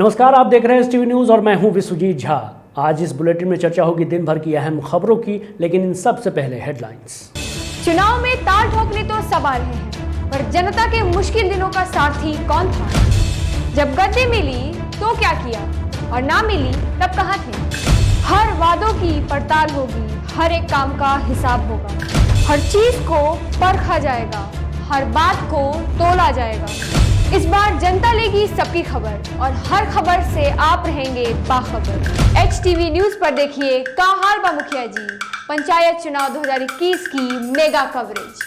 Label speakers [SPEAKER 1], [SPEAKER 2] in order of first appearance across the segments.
[SPEAKER 1] नमस्कार, आप देख रहे हैं STV न्यूज़ और मैं हूं विश्वजीत झा। आज इस बुलेटिन में चर्चा होगी दिन भर की अहम खबरों की, लेकिन इन सबसे पहले हेडलाइंस।
[SPEAKER 2] चुनाव में ताल ठोकने तो सब आ रहे हैं, पर जनता के मुश्किल दिनों का सारथी कौन था? जब गद्दी मिली तो क्या किया और ना मिली तब कहाँ थे? हर वादों की पड़ताल होगी, हर एक काम का हिसाब होगा, हर चीज को परखा जाएगा, हर बात को तोला जाएगा। इस बार जनता लेगी सबकी खबर और हर खबर से आप रहेंगे बाखबर। HTV न्यूज़ पर देखिए काहार बा मुखिया जी पंचायत चुनाव 2021 की मेगा कवरेज।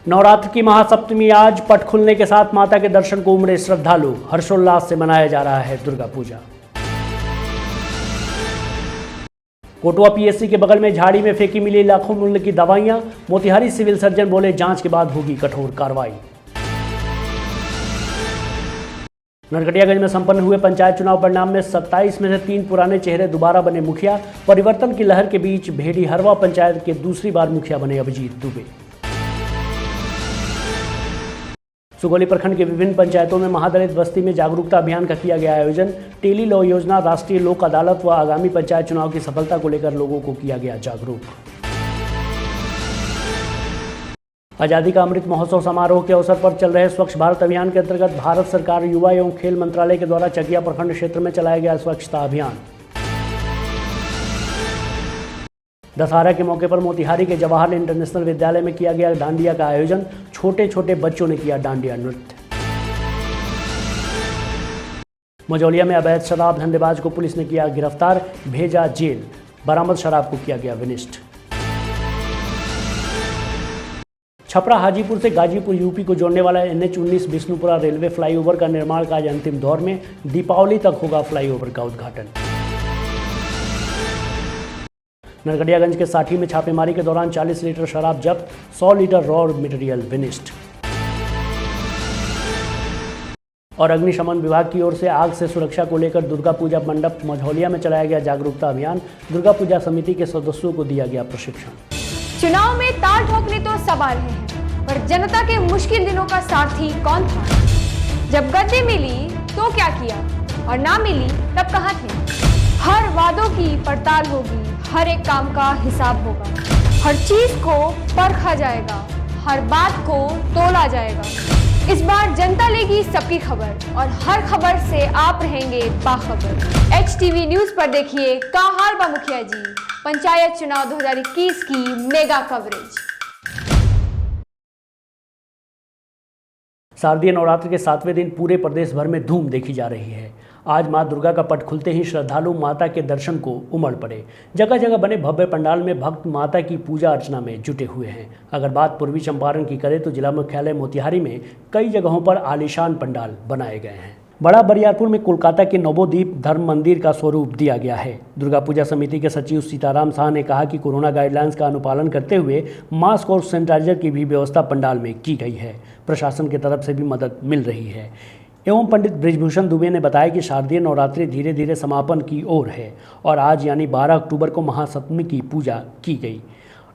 [SPEAKER 1] नवरात्र की महासप्तमी आज पट खुलने के साथ माता के दर्शन को उमड़े श्रद्धालु। हर्षोल्लास से मनाया जा रहा है दुर्गा पूजा। कोटवा PSC के बगल में झाड़ी में फेंकी मिली लाखों मूल्य की दवाइयां। मोतिहारी सिविल सर्जन बोले जांच के बाद होगी कठोर कार्रवाई। नरकटियागंज में संपन्न हुए पंचायत चुनाव परिणाम में 27 में से 3 पुराने चेहरे दोबारा बने मुखिया। परिवर्तन की लहर के बीच भेड़ी हरवा पंचायत के दूसरी बार मुखिया बने अभिजीत दुबे। सुगौली प्रखंड के विभिन्न पंचायतों में महादलित बस्ती में जागरूकता अभियान का किया गया आयोजन। टेली लॉ योजना, राष्ट्रीय लोक अदालत व आगामी पंचायत चुनाव की सफलता को लेकर लोगों को किया गया जागरूक। आजादी का अमृत महोत्सव समारोह के अवसर पर चल रहे स्वच्छ भारत अभियान के अंतर्गत भारत सरकार युवा एवं खेल मंत्रालय के द्वारा चकिया प्रखंड क्षेत्र में चलाया गया स्वच्छता अभियान। दशहरा के मौके पर मोतिहारी के जवाहर इंटरनेशनल विद्यालय में किया गया डांडिया का आयोजन। छोटे छोटे बच्चों ने किया डांडिया नृत्य। मझौलिया में अवैध शराब धंधेबाज को पुलिस ने किया गिरफ्तार, भेजा जेल। बरामद शराब को किया गया विनिष्ट। छपरा हाजीपुर से गाजीपुर UP को जोड़ने वाला NH-19 विष्णुपुरा रेलवे फ्लाईओवर का निर्माण का आज अंतिम दौर में। दीपावली तक होगा फ्लाईओवर का उद्घाटन। नरकटियागंज के साठी में छापेमारी के दौरान 40 लीटर शराब जब्त, 100 लीटर रॉ मटेरियल विनिष्ट। और अग्निशमन विभाग की ओर से आग से सुरक्षा को लेकर दुर्गा पूजा मंडप मझौलिया में चलाया गया जागरूकता अभियान। दुर्गा पूजा समिति के सदस्यों को दिया गया प्रशिक्षण।
[SPEAKER 2] चुनाव में ताल ठोकने तो सब आ रहे हैं, पर जनता के मुश्किल दिनों का सारथी कौन था? जब गद्दी मिली तो क्या किया और ना मिली तब कहाँ थे? हर वादों की पड़ताल होगी, हर एक काम का हिसाब होगा, हर चीज को परखा जाएगा, हर बात को तोला जाएगा। इस बार जनता लेगी सबकी खबर और हर खबर से आप रहेंगे बाखबर। HTV न्यूज़ पर देखिए काहार बा मुखिया जी पंचायत चुनाव 2021 की मेगा कवरेज।
[SPEAKER 1] शारदीय नवरात्र के 7वें दिन पूरे प्रदेश भर में धूम देखी जा रही है। आज मां दुर्गा का पट खुलते ही श्रद्धालु माता के दर्शन को उमड़ पड़े। जगह जगह बने भव्य पंडाल में भक्त माता की पूजा अर्चना में जुटे हुए हैं। अगर बात पूर्वी चंपारण की करें तो जिला मुख्यालय मोतिहारी में कई जगहों पर आलीशान पंडाल बनाए गए हैं। बड़ा बरियारपुर में कोलकाता के नवोदीप धर्म मंदिर का स्वरूप दिया गया है। दुर्गा पूजा समिति के सचिव सीताराम शाह ने कहा कि कोरोना गाइडलाइंस का अनुपालन करते हुए मास्क और सैनिटाइजर की भी व्यवस्था पंडाल में की गई है। प्रशासन की तरफ से भी मदद मिल रही है। एवं पंडित बृजभूषण दुबे ने बताया कि शारदीय नवरात्रि धीरे धीरे समापन की ओर है और आज यानी 12 अक्टूबर को महासप्तमी की पूजा की गई।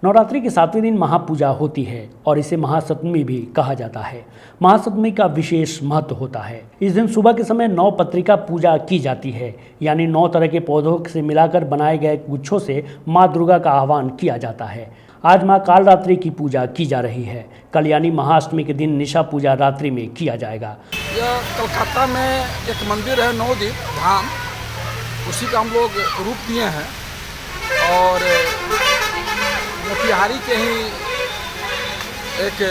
[SPEAKER 1] नवरात्रि के 7वें दिन महापूजा होती है और इसे महासप्तमी भी कहा जाता है। महासप्तमी का विशेष महत्व होता है। इस दिन सुबह के समय 9 पत्रिका पूजा की जाती है, यानी 9 तरह के पौधों से मिलाकर बनाए गए गुच्छों से माँ दुर्गा का आह्वान किया जाता है। आज माँ कालरात्रि की पूजा की जा रही है। कल यानी महाअष्टमी के दिन निशा पूजा रात्रि में किया जाएगा।
[SPEAKER 3] यह कलकत्ता में एक मंदिर है नवदीप धाम, उसी का हम लोग रूप दिए हैं और मोतिहारी के ही एक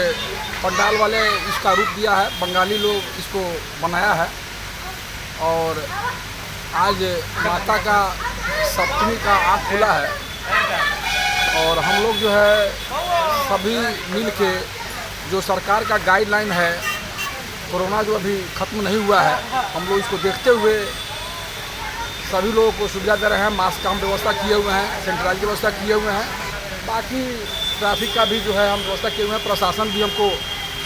[SPEAKER 3] पंडाल वाले इसका रूप दिया है। बंगाली लोग इसको बनाया है और आज माता का सप्तमी का आँख खुला है और हम लोग जो है सभी मिल के जो सरकार का गाइडलाइन है, कोरोना जो अभी ख़त्म नहीं हुआ है, हम लोग इसको देखते हुए सभी लोगों को सुविधा दे रहे हैं। मास्क का हम व्यवस्था किए हुए हैं, सैनिटाइजर की व्यवस्था किए हुए हैं, बाकी ट्रैफिक का भी जो है हम व्यवस्था किए हुए हैं। प्रशासन भी हमको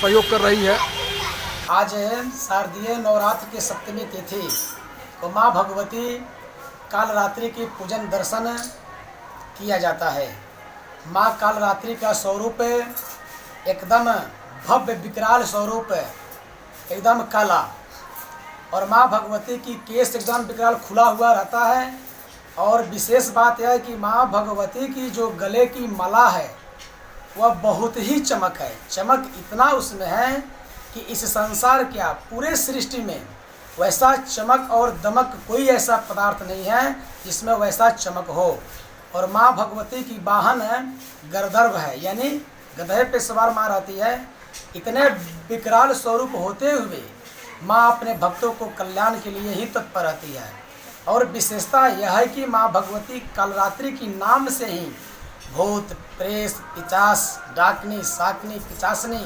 [SPEAKER 3] सहयोग कर रही है।
[SPEAKER 4] आज है शारदीय नवरात्र की सप्तमी तिथि, तो माँ भगवती कालरात्रि की पूजन दर्शन किया जाता है। माँ कालरात्रि का स्वरूप एकदम भव्य विकराल स्वरूप एकदम काला, और माँ भगवती की केस एकदम विकराल खुला हुआ रहता है। और विशेष बात यह है कि माँ भगवती की जो गले की माला है वह बहुत ही चमक है। चमक इतना उसमें है कि इस संसार क्या पूरे सृष्टि में वैसा चमक और दमक कोई ऐसा पदार्थ नहीं है जिसमें वैसा चमक हो। और माँ भगवती की वाहन गरदर्भ है, यानी गधे पे सवार माँ रहती है। इतने विकराल स्वरूप होते हुए माँ अपने भक्तों को कल्याण के लिए ही तत्पर रहती है। और विशेषता यह है कि माँ भगवती कालरात्रि की नाम से ही भूत, प्रेत, पिचास, डाकनी, साकनी, पिचासनी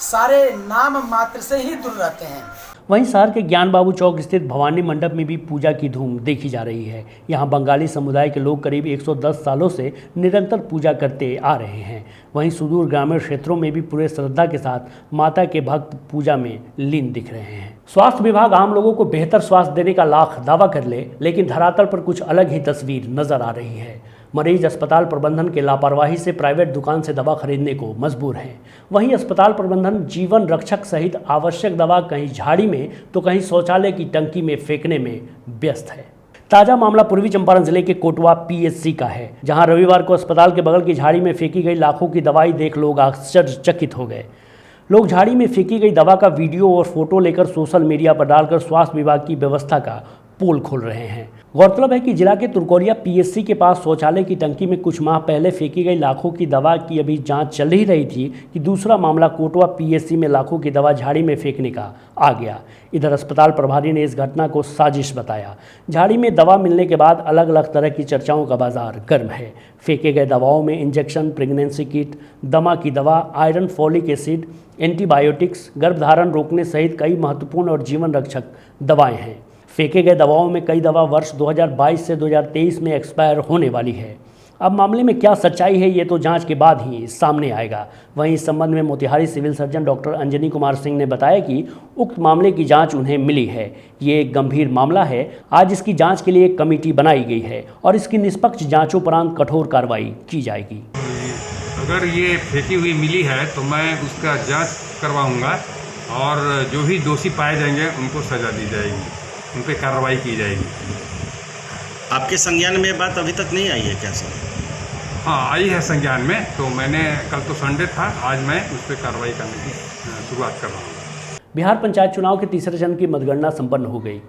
[SPEAKER 4] सारे नाम मात्र से ही दूर रहते हैं।
[SPEAKER 1] वहीं शहर के ज्ञान बाबू चौक स्थित भवानी मंडप में भी पूजा की धूम देखी जा रही है। यहां बंगाली समुदाय के लोग करीब 110 सालों से निरंतर पूजा करते आ रहे हैं। वहीं सुदूर ग्रामीण क्षेत्रों में भी पूरे श्रद्धा के साथ माता के भक्त पूजा में लीन दिख रहे हैं। स्वास्थ्य विभाग आम लोगों को बेहतर स्वास्थ्य देने का लाख दावा कर ले, लेकिन धरातल पर कुछ अलग ही तस्वीर नजर आ रही है। मरीज अस्पताल प्रबंधन के लापरवाही से प्राइवेट दुकान से दवा खरीदने को मजबूर हैं। वहीं अस्पताल प्रबंधन जीवन रक्षक सहित आवश्यक दवा कहीं झाड़ी में तो कहीं शौचालय की टंकी में फेंकने में व्यस्त है। ताजा मामला पूर्वी चंपारण जिले के कोटवा पीएचसी का है, जहां रविवार को अस्पताल के बगल की झाड़ी में फेंकी गई लाखों की दवाई देख लोग आश्चर्यचकित हो गए। लोग झाड़ी में फेंकी गई दवा का वीडियो और फोटो लेकर सोशल मीडिया पर डालकर स्वास्थ्य विभाग की व्यवस्था का पोल खोल रहे हैं। गौरतलब है कि जिला के तुरकोरिया पीएचसी के पास शौचालय की टंकी में कुछ माह पहले फेंकी गई लाखों की दवा की अभी जांच चल ही रही थी कि दूसरा मामला कोटवा पीएचसी में लाखों की दवा झाड़ी में फेंकने का आ गया। इधर अस्पताल प्रभारी ने इस घटना को साजिश बताया। झाड़ी में दवा मिलने के बाद अलग अलग तरह की चर्चाओं का बाजार गर्म है। फेंके गए दवाओं में इंजेक्शन, प्रेगनेंसी किट, दमा की दवा, आयरन, फॉलिक एसिड, एंटीबायोटिक्स, गर्भधारण रोकने सहित कई महत्वपूर्ण और जीवन रक्षक दवाएं हैं। फेंके गए दवाओं में कई दवा वर्ष 2022 से 2023 में एक्सपायर होने वाली है। अब मामले में क्या सच्चाई है ये तो जांच के बाद ही सामने आएगा। वहीं इस संबंध में Motihari civil surgeon doctor Anjani Kumar Singh ने बताया कि उक्त मामले की जांच उन्हें मिली है। ये एक गंभीर मामला है। आज इसकी जांच के लिए एक कमेटी बनाई गई है और इसकी निष्पक्ष जांचोपरांत कठोर कार्रवाई की जाएगी।
[SPEAKER 5] अगर ये फेंकी हुई मिली है तो मैं उसका जांच करवाऊंगा और जो भी दोषी पाए जाएंगे उनको सजा दी जाएगी, उन पर कार्रवाई की जाएगी।
[SPEAKER 6] आपके संज्ञान में बात अभी तक नहीं आई है क्या सर?
[SPEAKER 5] हाँ, आई है संज्ञान में, तो मैंने कल तो संडे था, आज मैं उस पर कार्रवाई करने की शुरुआत कर रहा हूँ।
[SPEAKER 1] बिहार पंचायत चुनाव के तीसरे चरण की मतगणना संपन्न हो गई।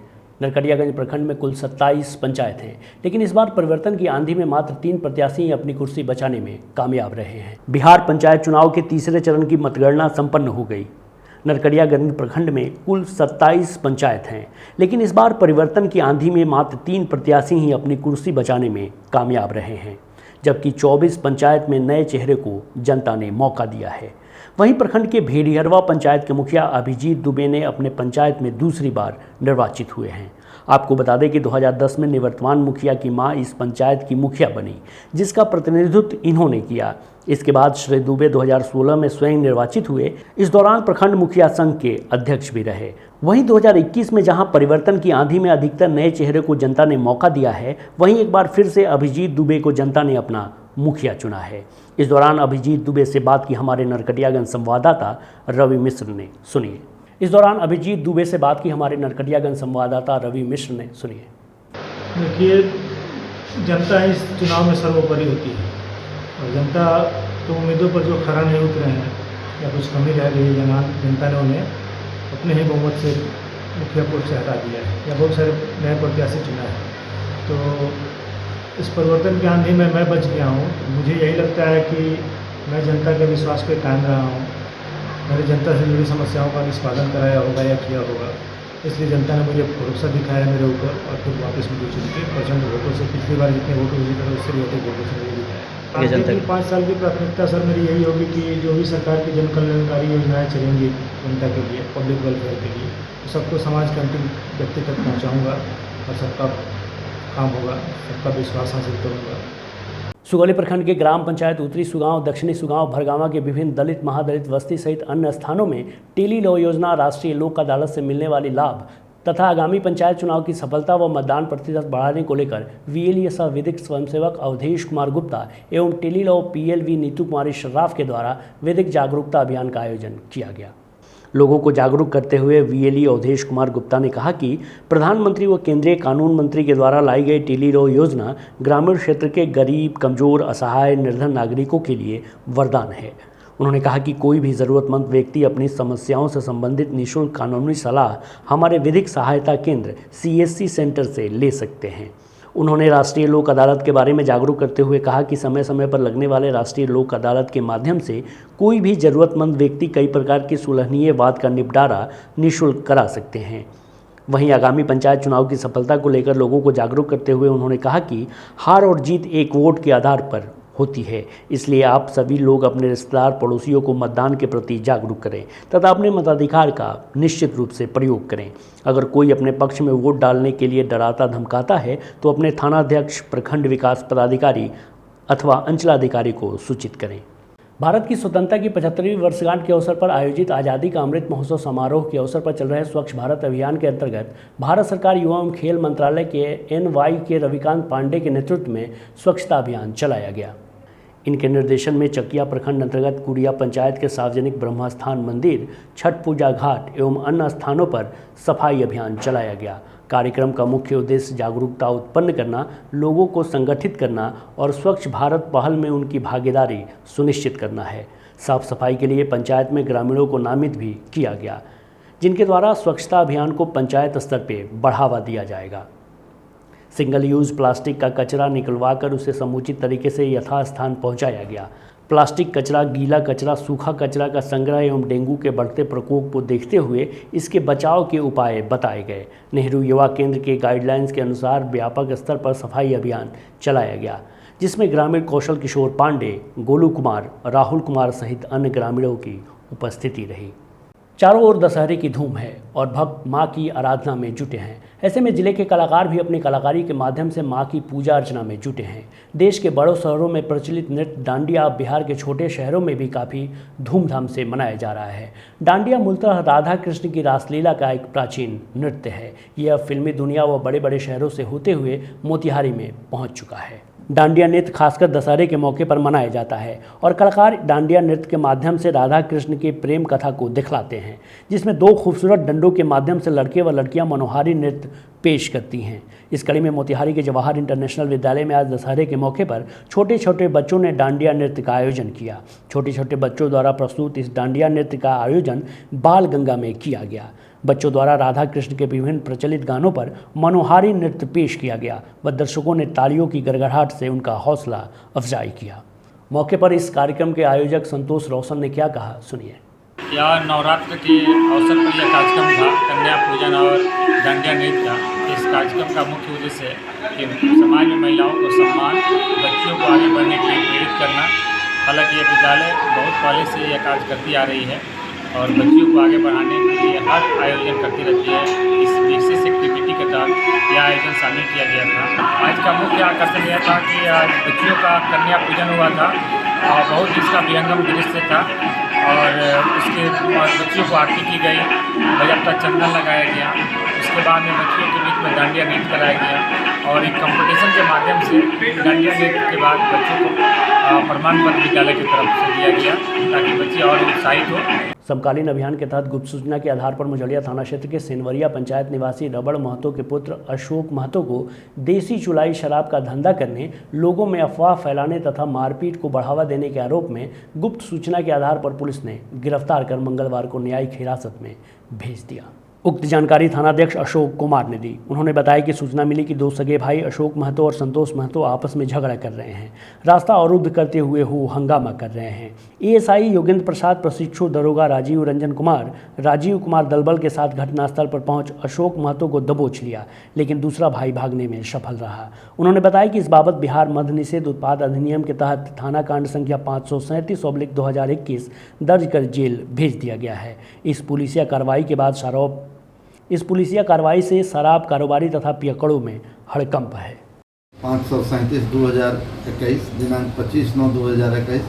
[SPEAKER 1] नरकटियागंज प्रखंड में कुल 27 पंचायत हैं, लेकिन इस बार परिवर्तन की आंधी में मात्र 3 प्रत्याशी ही अपनी कुर्सी बचाने में कामयाब रहे हैं। बिहार पंचायत चुनाव के तीसरे चरण की मतगणना संपन्न हो गई। नरकटियागंज प्रखंड में कुल 27 पंचायत हैं, लेकिन इस बार परिवर्तन की आंधी में मात्र 3 प्रत्याशी ही अपनी कुर्सी बचाने में कामयाब रहे हैं, जबकि 24 पंचायत में नए चेहरे को जनता ने मौका दिया है। वहीं प्रखंड के भेड़िहरवा पंचायत के मुखिया अभिजीत दुबे ने अपने पंचायत में दूसरी बार निर्वाचित हुए हैं। आपको बता दें कि 2010 में निवर्तमान मुखिया की मां इस पंचायत की मुखिया बनी, जिसका प्रतिनिधित्व इन्होंने किया। इसके बाद श्री दुबे 2016 में स्वयं निर्वाचित हुए। इस दौरान प्रखंड मुखिया संघ के अध्यक्ष भी रहे। वहीं 2021 में जहां परिवर्तन की आंधी में अधिकतर नए चेहरे को जनता ने मौका दिया है, वहीं एक बार फिर से अभिजीत दुबे को जनता ने अपना मुखिया चुना है। इस दौरान अभिजीत दुबे से बात की हमारे नरकटियागंज संवाददाता रवि मिश्र ने। सुनिए। इस दौरान अभिजीत दुबे से बात की हमारे नरकटियागंज संवाददाता रवि मिश्र ने। सुनिए।
[SPEAKER 7] देखिए, जनता इस चुनाव में सर्वोपरि होती है और जनता तो उम्मीदों पर जो खरा नहीं उतरे हैं या कुछ कमी रह गई है, जनता ने उन्हें अपने ही बहुमत से मुखिया पद से हटा दिया है या बहुत सारे नए प्रत्याशी चुना है। तो इस परिवर्तन की आंधी में मैं बच गया हूँ। मुझे यही लगता है कि मैं जनता के विश्वास पे कायम रहा हूँ। मैंने जनता से जुड़ी समस्याओं का निष्पादन कराया होगा या किया होगा, इसलिए जनता ने मुझे भरोसा दिखाया मेरे ऊपर और फिर वापस मुझे चुन के प्रचंड वोटों से, पिछली बार जितने वोटों जीते उससे भी अधिक वोटों से मुझे दिखाया। आगे की 5 साल की प्राथमिकता सर मेरी यही होगी कि जो भी सरकार की जन कल्याणकारी योजनाएँ चलेंगी जनता के लिए, पब्लिक वेलफेयर के लिए, तो सबको समाज के अंतिम व्यक्ति तक पहुँचाऊँगा और सबका काम होगा, सबका विश्वास हासिल करूँगा।
[SPEAKER 1] सुगौली प्रखंड के ग्राम पंचायत उत्तरी सुगांव, दक्षिणी सुगांव, भरगामा के विभिन्न दलित, महादलित बस्ती सहित अन्य स्थानों में टेली लॉ योजना, राष्ट्रीय लोक अदालत से मिलने वाली लाभ तथा आगामी पंचायत चुनाव की सफलता व मतदान प्रतिशत बढ़ाने को लेकर वीएलए सह विधिक स्वयंसेवक अवधेश कुमार गुप्ता एवं टेली लॉ पीएलवी नीतू कुमारी शर्राफ के द्वारा विधिक जागरूकता अभियान का आयोजन किया गया। लोगों को जागरूक करते हुए वीएलई अवधेश कुमार गुप्ता ने कहा कि प्रधानमंत्री व केंद्रीय कानून मंत्री के द्वारा लाई गई टीली रो योजना ग्रामीण क्षेत्र के गरीब, कमजोर, असहाय, निर्धन नागरिकों के लिए वरदान है। उन्होंने कहा कि कोई भी ज़रूरतमंद व्यक्ति अपनी समस्याओं से संबंधित निःशुल्क कानूनी सलाह हमारे विधिक सहायता केंद्र CSC सेंटर से ले सकते हैं। उन्होंने राष्ट्रीय लोक अदालत के बारे में जागरूक करते हुए कहा कि समय समय पर लगने वाले राष्ट्रीय लोक अदालत के माध्यम से कोई भी ज़रूरतमंद व्यक्ति कई प्रकार की सुलहनीय वाद का निपटारा निःशुल्क करा सकते हैं। वहीं आगामी पंचायत चुनाव की सफलता को लेकर लोगों को जागरूक करते हुए उन्होंने कहा कि हार और जीत एक वोट के आधार पर होती है, इसलिए आप सभी लोग अपने रिश्तेदार, पड़ोसियों को मतदान के प्रति जागरूक करें तथा अपने मताधिकार का निश्चित रूप से प्रयोग करें। अगर कोई अपने पक्ष में वोट डालने के लिए डराता धमकाता है तो अपने थानाध्यक्ष, प्रखंड विकास पदाधिकारी अथवा अंचलाधिकारी को सूचित करें। भारत की स्वतंत्रता की 75वीं वर्षगांठ के अवसर पर आयोजित आज़ादी का अमृत महोत्सव समारोह के अवसर पर चल रहे स्वच्छ भारत अभियान के अंतर्गत भारत सरकार युवा एवं खेल मंत्रालय के NY के रविकांत पांडे के नेतृत्व में स्वच्छता अभियान चलाया गया। इनके निर्देशन में चकिया प्रखंड अंतर्गत कुड़िया पंचायत के सार्वजनिक ब्रह्मस्थान मंदिर, छठ पूजा घाट एवं अन्य स्थानों पर सफाई अभियान चलाया गया। कार्यक्रम का मुख्य उद्देश्य जागरूकता उत्पन्न करना, लोगों को संगठित करना और स्वच्छ भारत पहल में उनकी भागीदारी सुनिश्चित करना है। साफ सफाई के लिए पंचायत में ग्रामीणों को नामित भी किया गया, जिनके द्वारा स्वच्छता अभियान को पंचायत स्तर पर बढ़ावा दिया जाएगा। सिंगल यूज़ प्लास्टिक का कचरा निकलवाकर उसे समुचित तरीके से यथास्थान पहुंचाया गया। प्लास्टिक कचरा, गीला कचरा, सूखा कचरा का संग्रह एवं डेंगू के बढ़ते प्रकोप को देखते हुए इसके बचाव के उपाय बताए गए। नेहरू युवा केंद्र के गाइडलाइंस के अनुसार व्यापक स्तर पर सफाई अभियान चलाया गया, जिसमें ग्रामीण कौशल किशोर पांडे, गोलू कुमार, राहुल कुमार सहित अन्य ग्रामीणों की उपस्थिति रही। चारों ओर दशहरे की धूम है और भक्त मां की आराधना में जुटे हैं। ऐसे में जिले के कलाकार भी अपनी कलाकारी के माध्यम से मां की पूजा अर्चना में जुटे हैं। देश के बड़ों शहरों में प्रचलित नृत्य डांडिया अब बिहार के छोटे शहरों में भी काफ़ी धूमधाम से मनाया जा रहा है। डांडिया मूलतः राधा कृष्ण की रासलीला का एक प्राचीन नृत्य है। यह फिल्मी दुनिया व बड़े बड़े शहरों से होते हुए मोतिहारी में पहुँच चुका है। डांडिया नृत्य खासकर दशहरे के मौके पर मनाया जाता है और कलाकार डांडिया नृत्य के माध्यम से राधा कृष्ण की प्रेम कथा को दिखलाते हैं, जिसमें दो खूबसूरत डंडों के माध्यम से लड़के व लड़कियां मनोहारी नृत्य पेश करती हैं। इस कड़ी में मोतिहारी के जवाहर इंटरनेशनल विद्यालय में आज दशहरे के मौके पर छोटे छोटे बच्चों ने डांडिया नृत्य का आयोजन किया। छोटे छोटे बच्चों द्वारा प्रस्तुत इस डांडिया नृत्य का आयोजन बाल गंगा में किया गया। बच्चों द्वारा राधा कृष्ण के विभिन्न प्रचलित गानों पर मनोहारी नृत्य पेश किया गया व दर्शकों ने तालियों की गड़गड़ाहट से उनका हौसला अफजाई किया। मौके पर इस कार्यक्रम के आयोजक संतोष रोशन ने क्या कहा, सुनिए।
[SPEAKER 8] यह नवरात्र के अवसर पर यह कार्यक्रम था, कन्या पूजन और डांडिया नृत्य का। इस कार्यक्रम का मुख्य उद्देश्य है कि समाज में महिलाओं को सम्मान, बच्चियों को आगे बढ़ने के लिए प्रेरित करना। हालांकि यह विद्यालय बहुत पहले से यह कार्य करती आ रही है और बच्चियों को आगे बढ़ाने के लिए हर आयोजन करती रहती है। इस विशेष एक्टिविटी के तहत यह आयोजन शामिल किया गया था। आज का मुख्य आकर्षण यह था कि आज बच्चियों का कन्या पूजन हुआ था और बहुत इसका विहंगम दृश्य था और उसके बच्चियों को आरती की गई, बजट चंदन लगाया गया। उसके बाद में बच्चियों के बीच में डांडिया नृत्य कराया गया और एक कंपटीशन के माध्यम से डांडिया नृत्य के बाद बच्चों को प्रमाण पत्र विद्यालय की तरफ से दिया गया ताकि बच्चे और उत्साहित हो।
[SPEAKER 1] समकालीन अभियान के तहत गुप्त सूचना के आधार पर मुजलिया थाना क्षेत्र के सेनवरिया पंचायत निवासी रबड़ महतो के पुत्र अशोक महतो को देसी चुलाई शराब का धंधा करने, लोगों में अफवाह फैलाने तथा मारपीट को बढ़ावा देने के आरोप में गुप्त सूचना के आधार पर पुलिस ने गिरफ्तार कर मंगलवार को न्यायिक हिरासत में भेज दिया। उक्त जानकारी थानाध्यक्ष अशोक कुमार ने दी। उन्होंने बताया कि सूचना मिली कि दो सगे भाई अशोक महतो और संतोष महतो आपस में झगड़ा कर रहे हैं, रास्ता अवरुद्ध करते हुए हंगामा कर रहे हैं। एएसआई योगेंद्र प्रसाद, प्रशिक्षु दरोगा राजीव रंजन कुमार दलबल के साथ घटनास्थल पर पहुंच अशोक महतो को दबोच लिया, लेकिन दूसरा भाई भागने में सफल रहा। उन्होंने बताया कि इस बाबत बिहार मद्य निषेध उत्पाद अधिनियम के तहत थाना कांड संख्या 537/2021 दर्ज कर जेल भेज दिया गया है। इस पुलिसिया कार्रवाई से शराब कारोबारी तथा पियकड़ों में हड़कंप है।
[SPEAKER 9] 537/2021 दिनांक 25/9/2021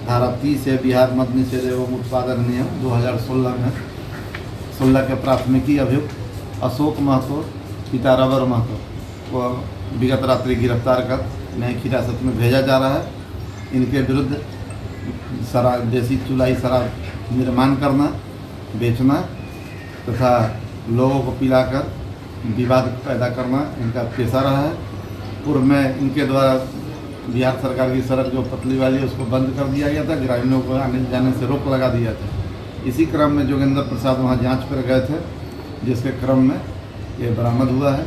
[SPEAKER 9] धारा 30 है बिहार मद्य निषेध एवं उत्पाद अधिनियम 2016 के प्राथमिकी अभियुक्त अशोक महतो पिता रबर महतो को विगत रात्रि गिरफ्तार कर न्यायिक हिरासत में भेजा जा रहा है। इनके विरुद्ध देसी चुलाई शराब निर्माण करना बेचना तथा लोगों को पिलाकर विवाद पैदा करना इनका पेशा रहा है। पूर्व में इनके द्वारा बिहार सरकार की सड़क जो पतली वाली है उसको बंद कर दिया गया था, ग्रामीणों को आने जाने से रोक लगा दिया था। इसी क्रम में जोगेंद्र प्रसाद वहाँ जांच पर गए थे, जिसके क्रम में ये बरामद हुआ है।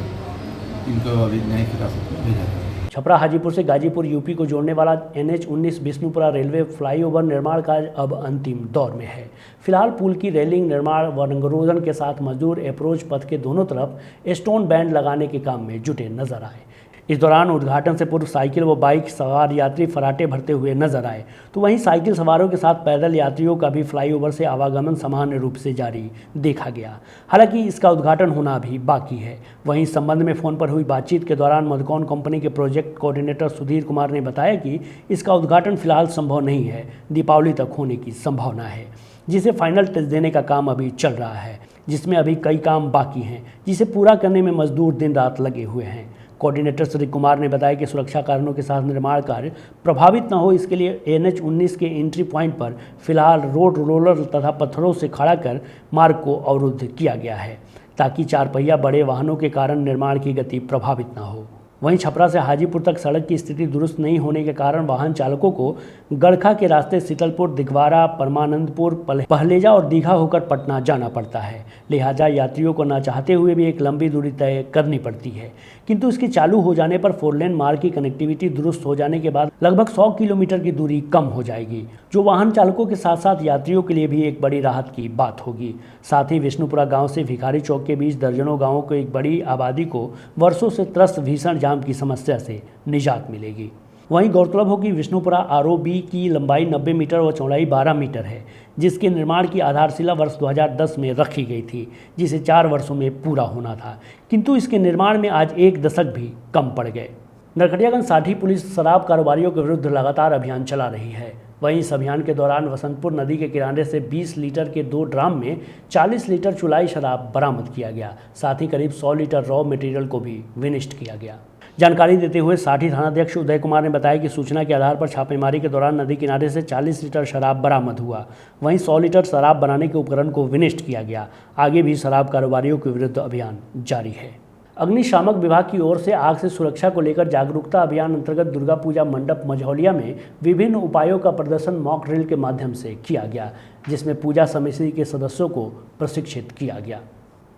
[SPEAKER 9] इनको अभी न्यायिक हिरासत में भेजा गया।
[SPEAKER 1] छपरा हाजीपुर से गाजीपुर यूपी को जोड़ने वाला NH-19 विष्णुपुरा रेलवे फ्लाईओवर निर्माण कार्य अब अंतिम दौर में है। फिलहाल पुल की रेलिंग निर्माण व रंगरोगन के साथ मजदूर अप्रोच पथ के दोनों तरफ स्टोन बैंड लगाने के काम में जुटे नजर आए। इस दौरान उद्घाटन से पूर्व साइकिल व बाइक सवार यात्री फराटे भरते हुए नजर आए, तो वहीं साइकिल सवारों के साथ पैदल यात्रियों का भी फ्लाईओवर से आवागमन सामान्य रूप से जारी देखा गया। हालांकि इसका उद्घाटन होना अभी बाकी है। वहीं इस संबंध में फ़ोन पर हुई बातचीत के दौरान मधुकौन कंपनी के प्रोजेक्ट कोऑर्डिनेटर सुधीर कुमार ने बताया कि इसका उद्घाटन फिलहाल संभव नहीं है, दीपावली तक होने की संभावना है, जिसे फाइनल टच देने का काम अभी चल रहा है, जिसमें अभी कई काम बाकी हैं, जिसे पूरा करने में मजदूर दिन रात लगे हुए हैं। कोऑर्डिनेटर श्री कुमार ने बताया कि सुरक्षा कारणों के साथ निर्माण कार्य प्रभावित न हो, इसके लिए NH-19 के एंट्री पॉइंट पर फिलहाल रोड रोलर तथा पत्थरों से खड़ा कर मार्ग को अवरुद्ध किया गया है, ताकि 4 पहिया बड़े वाहनों के कारण निर्माण की गति प्रभावित न हो। वहीं छपरा से हाजीपुर तक सड़क की स्थिति दुरुस्त नहीं होने के कारण वाहन चालकों को गड़खा के रास्ते शीतलपुर, दिघवारा, परमानंदपुर, पहलेजा और दीघा होकर पटना जाना पड़ता है। लिहाजा यात्रियों को न चाहते हुए भी एक लंबी दूरी तय करनी पड़ती है, किंतु इसके चालू हो जाने पर 4 लेन मार्ग की कनेक्टिविटी दुरुस्त हो जाने के बाद लगभग 100 किलोमीटर की दूरी कम हो जाएगी, जो वाहन चालकों के साथ साथ यात्रियों के लिए भी एक बड़ी राहत की बात होगी। साथ ही विष्णुपुरा गाँव से भिखारी चौक के बीच दर्जनों गाँवों को एक बड़ी आबादी को वर्षों से त्रस्त भीषण जाम की समस्या से निजात मिलेगी। वहीं गौरतलब हो कि विष्णुपुरा ROB की लंबाई 90 मीटर व चौड़ाई 12 मीटर है, जिसके निर्माण की आधारशिला वर्ष 2010 में रखी गई थी, जिसे 4 वर्षों में पूरा होना था, किंतु इसके निर्माण में आज 1 दशक भी कम पड़ गए। नरकटियागंज साठी पुलिस शराब कारोबारियों के विरुद्ध लगातार अभियान चला रही है। वहीं इस अभियान के दौरान वसंतपुर नदी के किनारे से 20 लीटर के 2 ड्राम में 40 लीटर चुलाई शराब बरामद किया गया। साथ ही करीब 100 लीटर रॉ मटेरियल को भी विनिष्ट किया गया। जानकारी देते हुए साठी थानाध्यक्ष उदय कुमार ने बताया कि सूचना के आधार पर छापेमारी के दौरान नदी किनारे से 40 लीटर शराब बरामद हुआ। वहीं 100 लीटर शराब बनाने के उपकरण को विनिष्ट किया गया। आगे भी शराब कारोबारियों के विरुद्ध अभियान जारी है। अग्निशामक विभाग की ओर से आग से सुरक्षा को लेकर जागरूकता अभियान अंतर्गत दुर्गा पूजा मंडप मझौलिया में विभिन्न उपायों का प्रदर्शन मॉक ड्रिल के माध्यम से किया गया, जिसमें पूजा समिति के सदस्यों को प्रशिक्षित किया गया।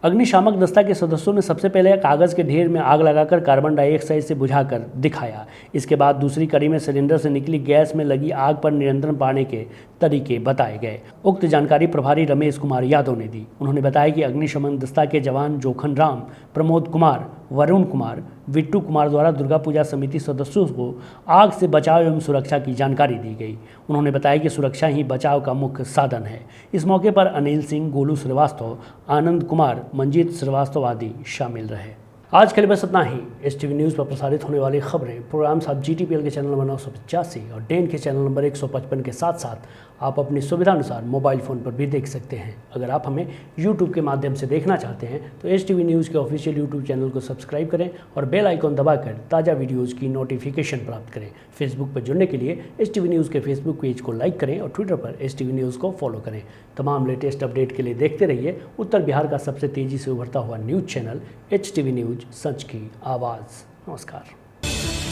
[SPEAKER 1] अग्निशामक दस्ता के सदस्यों ने सबसे पहले कागज़ के ढेर में आग लगाकर कार्बन डाइऑक्साइड से बुझाकर दिखाया। इसके बाद दूसरी कड़ी में सिलेंडर से निकली गैस में लगी आग पर नियंत्रण पाने के तरीके बताए गए। उक्त जानकारी प्रभारी रमेश कुमार यादव ने दी। उन्होंने बताया कि अग्निशमन दस्ता के जवान जोखन राम, प्रमोद कुमार, वरुण कुमार, विट्टू कुमार द्वारा दुर्गा पूजा समिति सदस्यों को आग से बचाव एवं सुरक्षा की जानकारी दी गई। उन्होंने बताया कि सुरक्षा ही बचाव का मुख्य साधन है। इस मौके पर अनिल सिंह, गोलू श्रीवास्तव, आनंद कुमार, मंजीत श्रीवास्तव आदि शामिल रहे। आज के लिए बस इतना ही। STV न्यूज़ पर प्रसारित होने वाली खबरें, प्रोग्राम्स आप GTPL के चैनल नंबर 985 और डेन के चैनल नंबर 155 के साथ साथ आप अपनी सुविधा अनुसार मोबाइल फ़ोन पर भी देख सकते हैं। अगर आप हमें YouTube के माध्यम से देखना चाहते हैं तो STV न्यूज़ के ऑफिशियल YouTube चैनल को सब्सक्राइब करें और बेल आइकॉन दबाकर ताज़ा वीडियोज़ की नोटिफिकेशन प्राप्त करें। फेसबुक पर जुड़ने के लिए STV न्यूज़ के फेसबुक पेज को लाइक करें और ट्विटर पर STV न्यूज़ को फॉलो करें। तमाम लेटेस्ट अपडेट के लिए देखते रहिए उत्तर बिहार का सबसे तेज़ी से उभरता हुआ न्यूज़ चैनल HTV न्यूज़, सच की आवाज़। नमस्कार।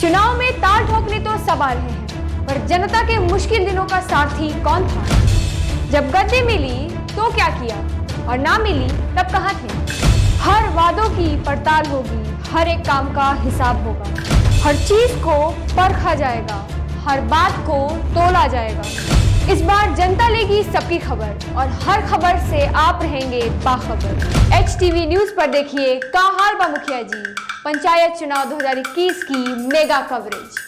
[SPEAKER 2] चुनाव में ताल ठोकने तो सब आ रहे हैं, पर जनता के मुश्किल दिनों का सारथी कौन था? जब गद्दी मिली तो क्या किया और ना मिली तब कहाँ थे? हर वादों की पड़ताल होगी, हर एक काम का हिसाब होगा, हर चीज को परखा जाएगा, हर बात को तोला जाएगा। इस बार जनता लेगी सबकी खबर और हर खबर से आप रहेंगे बाखबर। HTV न्यूज़ पर देखिए का हाल बा मुखिया जी, पंचायत चुनाव 2021 की मेगा कवरेज।